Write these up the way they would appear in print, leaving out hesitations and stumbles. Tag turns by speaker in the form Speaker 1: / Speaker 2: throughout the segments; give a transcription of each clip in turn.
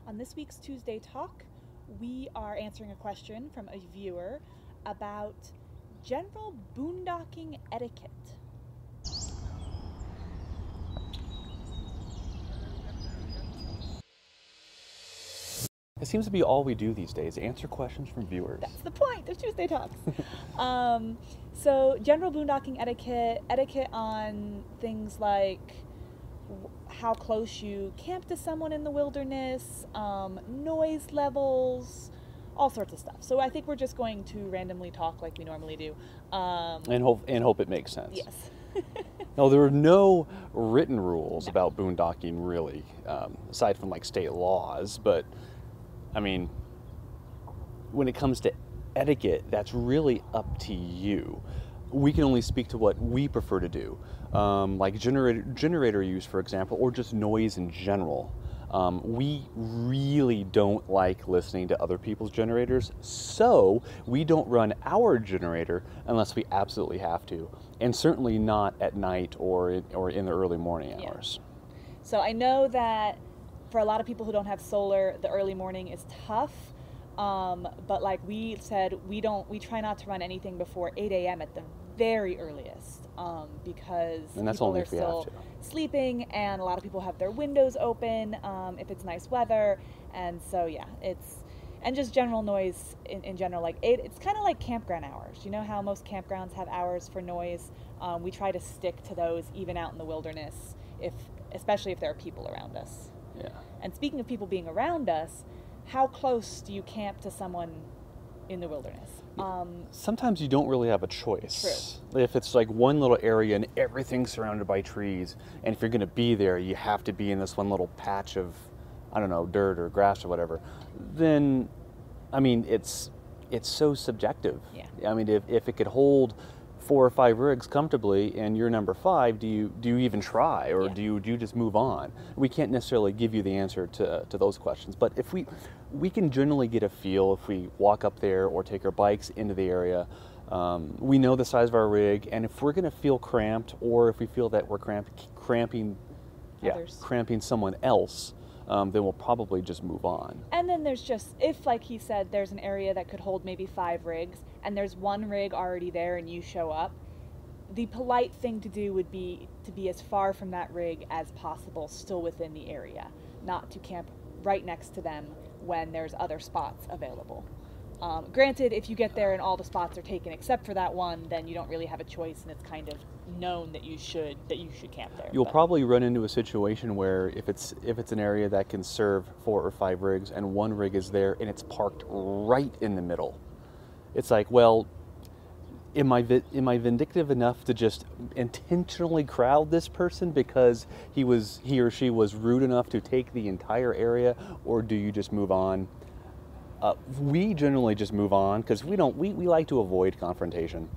Speaker 1: On this week's Tuesday Talk, we are answering a question from a viewer about general boondocking etiquette.
Speaker 2: It seems to be all we do these days, answer questions from viewers.
Speaker 1: That's the point of Tuesday Talks. So general boondocking etiquette on things like how close you camp to someone in the wilderness, noise levels, all sorts of stuff. So I think we're just going to randomly talk like we normally do.
Speaker 2: And hope it makes sense.
Speaker 1: Yes.
Speaker 2: No, there are no written rules about boondocking, really, aside from like state laws. But I mean, when it comes to etiquette, that's really up to you. We can only speak to what we prefer to do, like generator use, for example, or just noise in general. We really don't like listening to other people's generators, so we don't run our generator unless we absolutely have to, and certainly not at night or in the early morning hours.
Speaker 1: So I know that for a lot of people who don't have solar, the early morning is tough. But like we said, we try not to run anything before 8 a.m. at the very earliest, because people are still sleeping, and a lot of people have their windows open if it's nice weather, and so yeah, and just general noise in general, like it's kind of like campground hours. You know how most campgrounds have hours for noise? We try to stick to those even out in the wilderness, especially if there are people around us.
Speaker 2: Yeah.
Speaker 1: And speaking of people being around us, how close do you camp to someone in the wilderness?
Speaker 2: Sometimes you don't really have a choice.
Speaker 1: True.
Speaker 2: If it's like one little area and everything's surrounded by trees, and if you're going to be there, you have to be in this one little patch of, I don't know, dirt or grass or whatever, then, I mean, it's so subjective.
Speaker 1: Yeah.
Speaker 2: I mean, if it could hold 4 or 5 rigs comfortably and you're number 5, do you even try, or do you just move on? We can't necessarily give you the answer to those questions, but if we can generally get a feel if we walk up there or take our bikes into the area. We know the size of our rig, and if we're going to feel cramped, or if we feel that we're cramping someone else, then we'll probably just move on.
Speaker 1: And then there's just, if like he said, there's an area that could hold maybe 5 rigs, and there's one rig already there and you show up, the polite thing to do would be to be as far from that rig as possible, still within the area, not to camp right next to them when there's other spots available. Granted, if you get there and all the spots are taken except for that one, then you don't really have a choice, and it's kind of known that you should camp there.
Speaker 2: You'll probably run into a situation where if it's an area that can serve 4 or 5 rigs and one rig is there and it's parked right in the middle, it's like, well, am I vindictive enough to just intentionally crowd this person because he or she was rude enough to take the entire area, or do you just move on? We generally just move on because we like to avoid confrontation.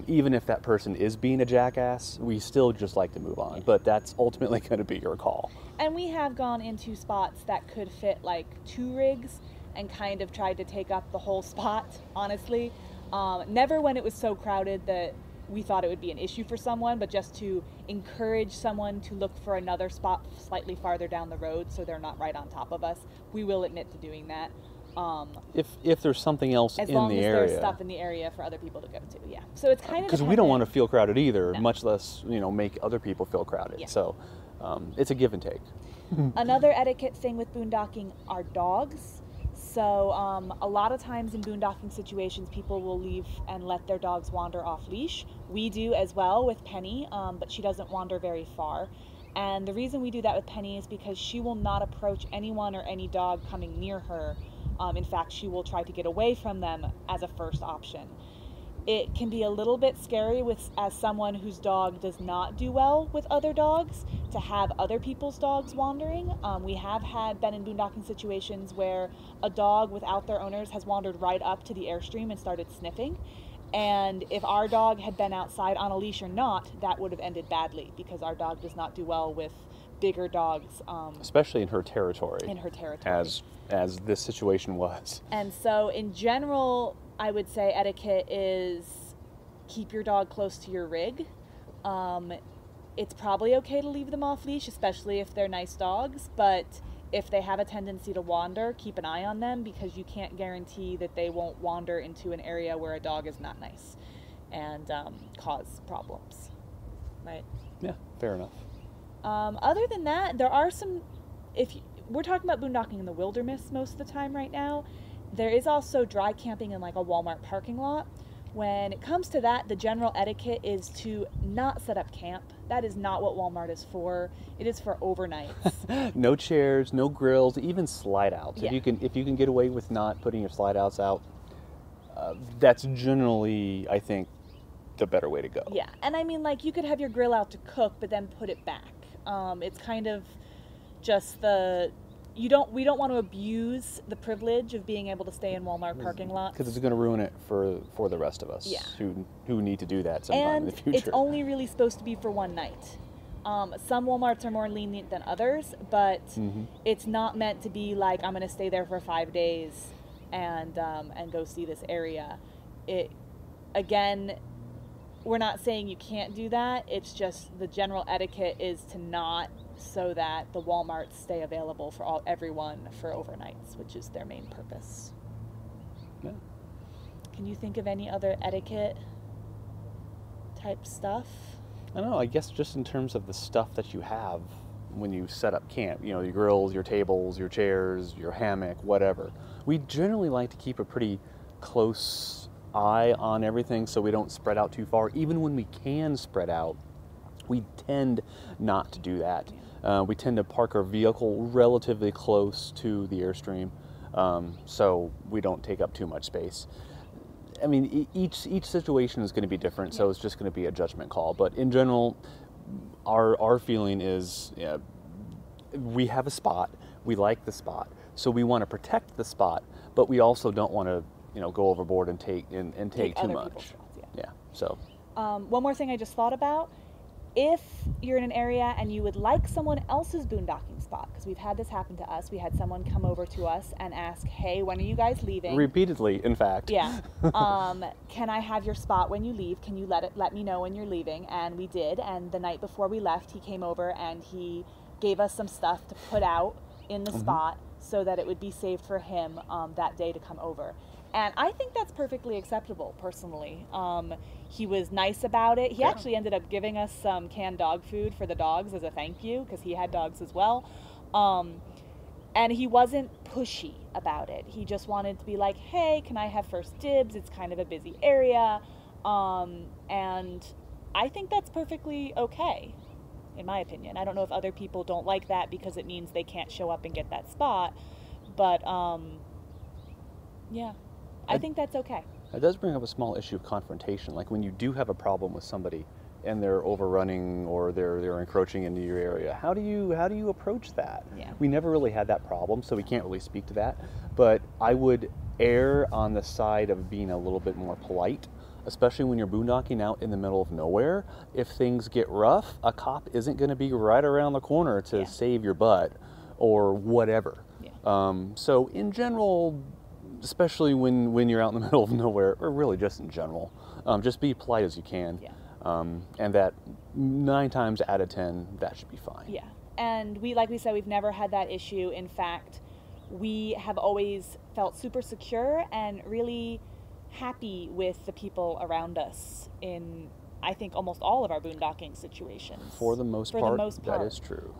Speaker 2: Even if that person is being a jackass, we still just like to move on. But that's ultimately going to be your call.
Speaker 1: And we have gone into spots that could fit like 2 rigs and kind of tried to take up the whole spot, honestly. Never when it was so crowded that we thought it would be an issue for someone, but just to encourage someone to look for another spot slightly farther down the road so they're not right on top of us. We will admit to doing that.
Speaker 2: If there's something else in the area. As long as
Speaker 1: there's stuff in the area for other people to go to, yeah. So it's kind of
Speaker 2: because we don't want to feel crowded either, much less make other people feel crowded. Yeah. So it's a give and take.
Speaker 1: Another etiquette thing with boondocking are dogs. So a lot of times in boondocking situations, people will leave and let their dogs wander off leash. We do as well with Penny, but she doesn't wander very far. And the reason we do that with Penny is because she will not approach anyone or any dog coming near her. In fact, she will try to get away from them as a first option. It can be a little bit scary as someone whose dog does not do well with other dogs to have other people's dogs wandering. We have been in boondocking situations where a dog without their owners has wandered right up to the Airstream and started sniffing. And if our dog had been outside on a leash or not, that would have ended badly, because our dog does not do well with bigger dogs.
Speaker 2: Especially in her territory. As this situation was.
Speaker 1: And so in general, I would say etiquette is keep your dog close to your rig. It's probably okay to leave them off leash, especially if they're nice dogs, but if they have a tendency to wander, keep an eye on them, because you can't guarantee that they won't wander into an area where a dog is not nice and cause problems, right?
Speaker 2: Yeah, fair enough.
Speaker 1: Other than that, there are some, we're talking about boondocking in the wilderness most of the time right now. There is also dry camping in like a Walmart parking lot. When it comes to that, the general etiquette is to not set up camp. That is not what Walmart is for. It is for overnights.
Speaker 2: No chairs, no grills, even slide outs.
Speaker 1: Yeah.
Speaker 2: If you can get away with not putting your slide outs out, that's generally, I think, the better way to go.
Speaker 1: Yeah, and I mean, like, you could have your grill out to cook, but then put it back. It's kind of just we don't want to abuse the privilege of being able to stay in Walmart parking lots.
Speaker 2: Because it's going to ruin it for the rest of us.
Speaker 1: Yeah.
Speaker 2: Who need to do that sometime in the future.
Speaker 1: It's only really supposed to be for one night. Some Walmarts are more lenient than others, but it's not meant to be like, I'm going to stay there for 5 days and go see this area. Again, we're not saying you can't do that. It's just the general etiquette is to not, so that the Walmarts stay available for everyone for overnights, which is their main purpose.
Speaker 2: Yeah.
Speaker 1: Can you think of any other etiquette type stuff?
Speaker 2: I don't know, I guess just in terms of the stuff that you have when you set up camp, you know, your grills, your tables, your chairs, your hammock, whatever. We generally like to keep a pretty close eye on everything so we don't spread out too far. Even when we can spread out, we tend not to do that. We tend to park our vehicle relatively close to the Airstream, so we don't take up too much space. I mean, each situation is going to be different, so it's just going to be a judgment call. But in general, our feeling is, we have a spot, we like the spot, so we want to protect the spot, but we also don't want to, go overboard and take too much.
Speaker 1: Spots,
Speaker 2: yeah. So.
Speaker 1: One more thing I just thought about. If you're in an area and you would like someone else's boondocking spot, because we've had this happen to us, we had someone come over to us and ask, hey, when are you guys leaving?
Speaker 2: Repeatedly, in fact.
Speaker 1: Yeah. Can I have your spot when you leave? Can you let me know when you're leaving? And we did. And the night before we left, he came over and he gave us some stuff to put out in the spot so that it would be saved for him that day to come over. And I think that's perfectly acceptable, personally. He was nice about it. He actually ended up giving us some canned dog food for the dogs as a thank you, because he had dogs as well. And he wasn't pushy about it. He just wanted to be like, hey, can I have first dibs? It's kind of a busy area. And I think that's perfectly okay, in my opinion. I don't know if other people don't like that because it means they can't show up and get that spot. But, yeah. I think that's okay.
Speaker 2: It does bring up a small issue of confrontation. Like when you do have a problem with somebody and they're overrunning or they're encroaching into your area, how do you approach that?
Speaker 1: Yeah.
Speaker 2: We never really had that problem, so we can't really speak to that. But I would err on the side of being a little bit more polite, especially when you're boondocking out in the middle of nowhere. If things get rough, a cop isn't going to be right around the corner to save your butt or whatever. Yeah. So in general, especially when you're out in the middle of nowhere, or really just in general, just be polite as you can.
Speaker 1: Yeah.
Speaker 2: And that 9 times out of 10, that should be fine.
Speaker 1: Yeah. And like we said, we've never had that issue. In fact, we have always felt super secure and really happy with the people around us in, I think, almost all of our boondocking situations.
Speaker 2: For the most part, that is true.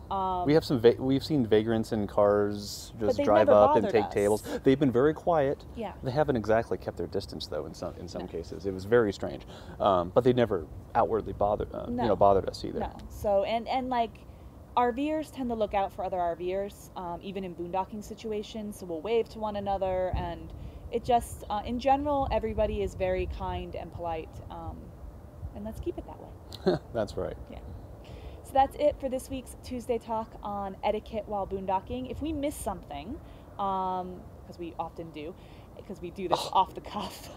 Speaker 2: We've seen vagrants in cars just drive up and take tables. They've been very quiet.
Speaker 1: Yeah.
Speaker 2: They haven't exactly kept their distance, though. In some cases, it was very strange. But they never outwardly bothered us either.
Speaker 1: No. So and like, RVers tend to look out for other RVers, even in boondocking situations. So we'll wave to one another, and it just, in general, everybody is very kind and polite. And let's keep it that way.
Speaker 2: That's right.
Speaker 1: Yeah. So that's it for this week's Tuesday Talk on etiquette while boondocking. If we miss something, because we often do, because we do this off the cuff,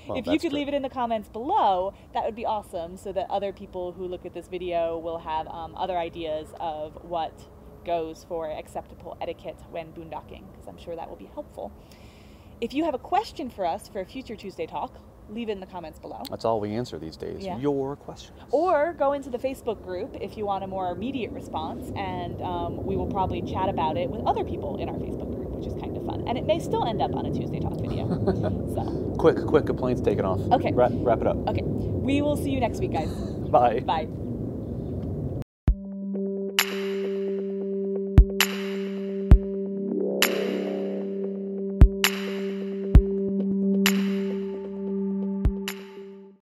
Speaker 1: if you could leave it in the comments below, that would be awesome, so that other people who look at this video will have other ideas of what goes for acceptable etiquette when boondocking, because I'm sure that will be helpful. If you have a question for us for a future Tuesday Talk, leave it in the comments below.
Speaker 2: That's all we answer these days.
Speaker 1: Yeah.
Speaker 2: Your questions.
Speaker 1: Or go into the Facebook group if you want a more immediate response, and we will probably chat about it with other people in our Facebook group, which is kind of fun. And it may still end up on a Tuesday Talk video. So
Speaker 2: Quick complaints taken off.
Speaker 1: Okay.
Speaker 2: Wrap it up.
Speaker 1: Okay. We will see you next week, guys.
Speaker 2: Bye.
Speaker 1: Bye.